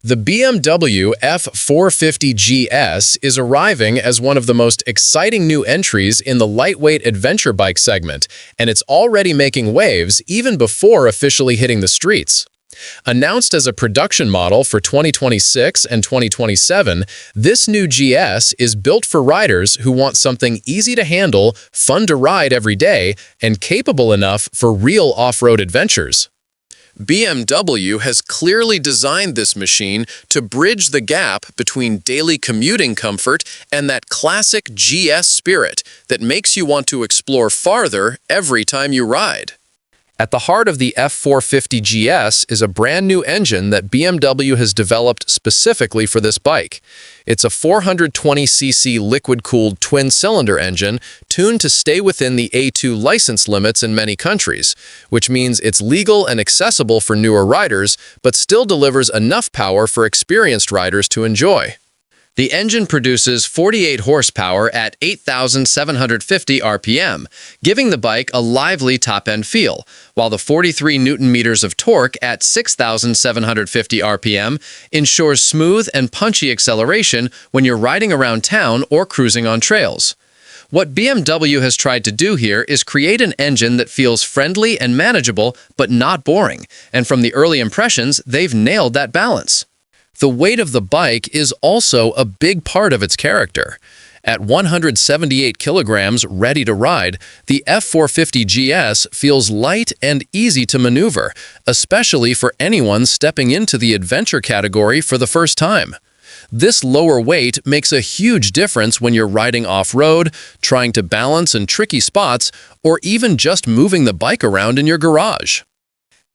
The BMW F450 GS is arriving as one of the most exciting new entries in the lightweight adventure bike segment, and it's already making waves even before officially hitting the streets. Announced as a production model for 2026 and 2027, this new GS is built for riders who want something easy to handle, fun to ride every day, and capable enough for real off-road adventures. BMW has clearly designed this machine to bridge the gap between daily commuting comfort and that classic GS spirit that makes you want to explore farther every time you ride. At the heart of the F450 GS is a brand new engine that BMW has developed specifically for this bike. It's a 420cc liquid-cooled twin-cylinder engine tuned to stay within the A2 license limits in many countries, which means it's legal and accessible for newer riders, but still delivers enough power for experienced riders to enjoy. The engine produces 48 horsepower at 8,750 RPM, giving the bike a lively top-end feel, while the 43 Newton-meters of torque at 6,750 RPM ensures smooth and punchy acceleration when you're riding around town or cruising on trails. What BMW has tried to do here is create an engine that feels friendly and manageable, but not boring, and from the early impressions, they've nailed that balance. The weight of the bike is also a big part of its character. At 178 kilograms ready to ride, the F450 GS feels light and easy to maneuver, especially for anyone stepping into the adventure category for the first time. This lower weight makes a huge difference when you're riding off-road, trying to balance in tricky spots, or even just moving the bike around in your garage.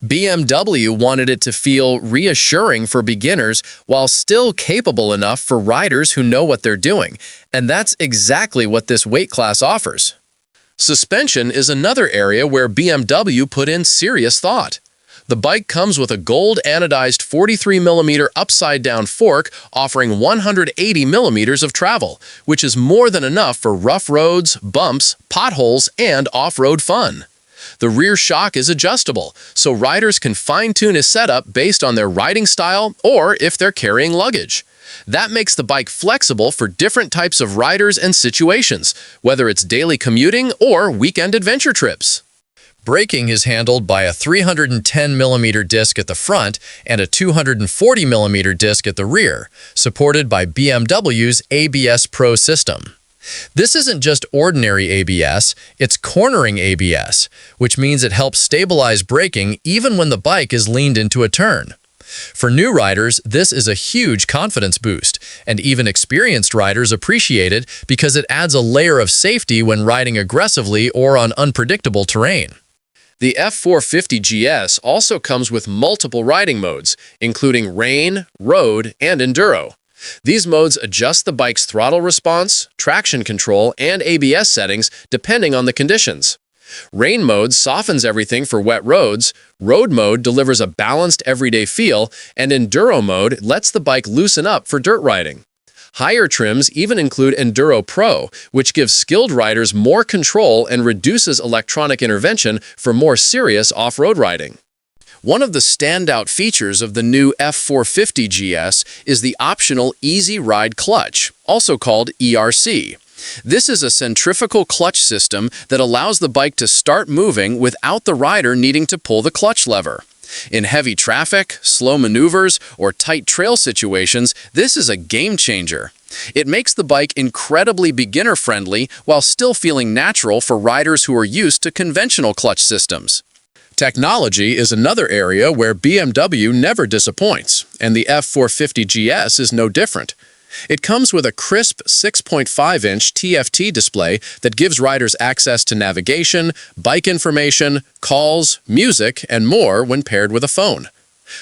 BMW wanted it to feel reassuring for beginners while still capable enough for riders who know what they're doing, and that's exactly what this weight class offers. Suspension is another area where BMW put in serious thought. The bike comes with a gold anodized 43mm upside-down fork offering 180mm of travel, which is more than enough for rough roads, bumps, potholes, and off-road fun. The rear shock is adjustable, so riders can fine-tune a setup based on their riding style or if they're carrying luggage. That makes the bike flexible for different types of riders and situations, whether it's daily commuting or weekend adventure trips. Braking is handled by a 310mm disc at the front and a 240mm disc at the rear, supported by BMW's ABS Pro system. This isn't just ordinary ABS, it's cornering ABS, which means it helps stabilize braking even when the bike is leaned into a turn. For new riders, this is a huge confidence boost, and even experienced riders appreciate it because it adds a layer of safety when riding aggressively or on unpredictable terrain. The F450 GS also comes with multiple riding modes, including rain, road, and enduro. These modes adjust the bike's throttle response, traction control, and ABS settings depending on the conditions. Rain mode softens everything for wet roads, road mode delivers a balanced everyday feel, and enduro mode lets the bike loosen up for dirt riding. Higher trims even include Enduro Pro, which gives skilled riders more control and reduces electronic intervention for more serious off-road riding. One of the standout features of the new F450 GS is the optional Easy Ride Clutch, also called ERC. This is a centrifugal clutch system that allows the bike to start moving without the rider needing to pull the clutch lever. In heavy traffic, slow maneuvers, or tight trail situations, this is a game changer. It makes the bike incredibly beginner-friendly while still feeling natural for riders who are used to conventional clutch systems. Technology is another area where BMW never disappoints, and the F450 GS is no different. It comes with a crisp 6.5-inch TFT display that gives riders access to navigation, bike information, calls, music, and more when paired with a phone.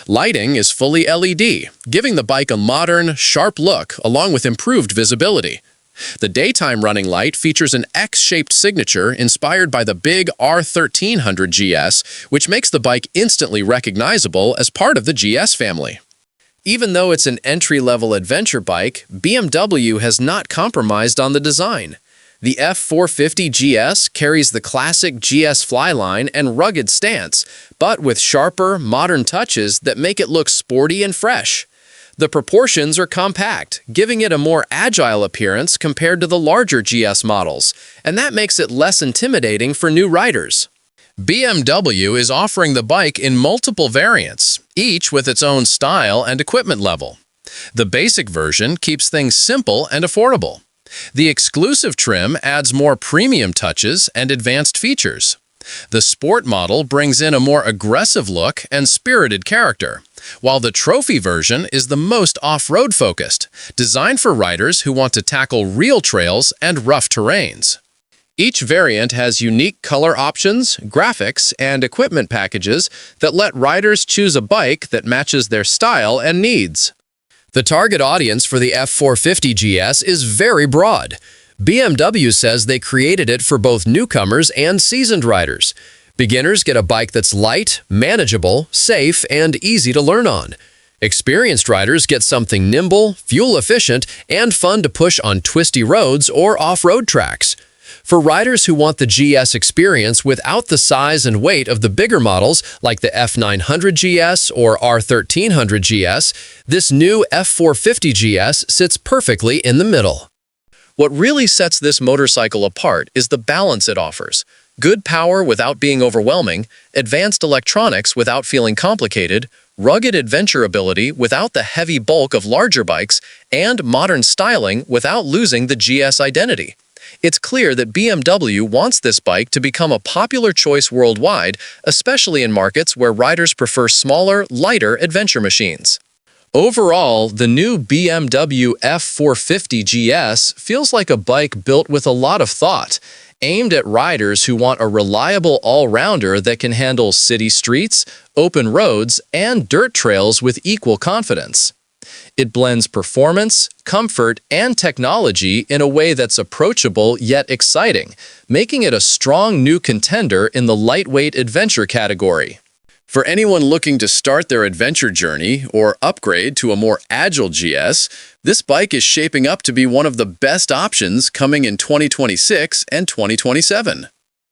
Lighting is fully LED, giving the bike a modern, sharp look along with improved visibility. The daytime running light features an X-shaped signature inspired by the big R1300 GS, which makes the bike instantly recognizable as part of the GS family. Even though it's an entry-level adventure bike, BMW has not compromised on the design. The F450 GS carries the classic GS flyline and rugged stance, but with sharper, modern touches that make it look sporty and fresh. The proportions are compact, giving it a more agile appearance compared to the larger GS models, and that makes it less intimidating for new riders. BMW is offering the bike in multiple variants, each with its own style and equipment level. The basic version keeps things simple and affordable. The exclusive trim adds more premium touches and advanced features. The sport model brings in a more aggressive look and spirited character, while the trophy version is the most off-road focused, designed for riders who want to tackle real trails and rough terrains. Each variant has unique color options, graphics, and equipment packages that let riders choose a bike that matches their style and needs. The target audience for the F450 GS is very broad. BMW says they created it for both newcomers and seasoned riders. Beginners get a bike that's light, manageable, safe, and easy to learn on. Experienced riders get something nimble, fuel-efficient, and fun to push on twisty roads or off-road tracks. For riders who want the GS experience without the size and weight of the bigger models like the F900 GS or R1300 GS, this new F450 GS sits perfectly in the middle. What really sets this motorcycle apart is the balance it offers. Good power without being overwhelming, advanced electronics without feeling complicated, rugged adventurability without the heavy bulk of larger bikes, and modern styling without losing the GS identity. It's clear that BMW wants this bike to become a popular choice worldwide, especially in markets where riders prefer smaller, lighter adventure machines. Overall, the new BMW F450 GS feels like a bike built with a lot of thought, aimed at riders who want a reliable all-rounder that can handle city streets, open roads, and dirt trails with equal confidence. It blends performance, comfort, and technology in a way that's approachable yet exciting, making it a strong new contender in the lightweight adventure category. For anyone looking to start their adventure journey or upgrade to a more agile GS, this bike is shaping up to be one of the best options coming in 2026 and 2027.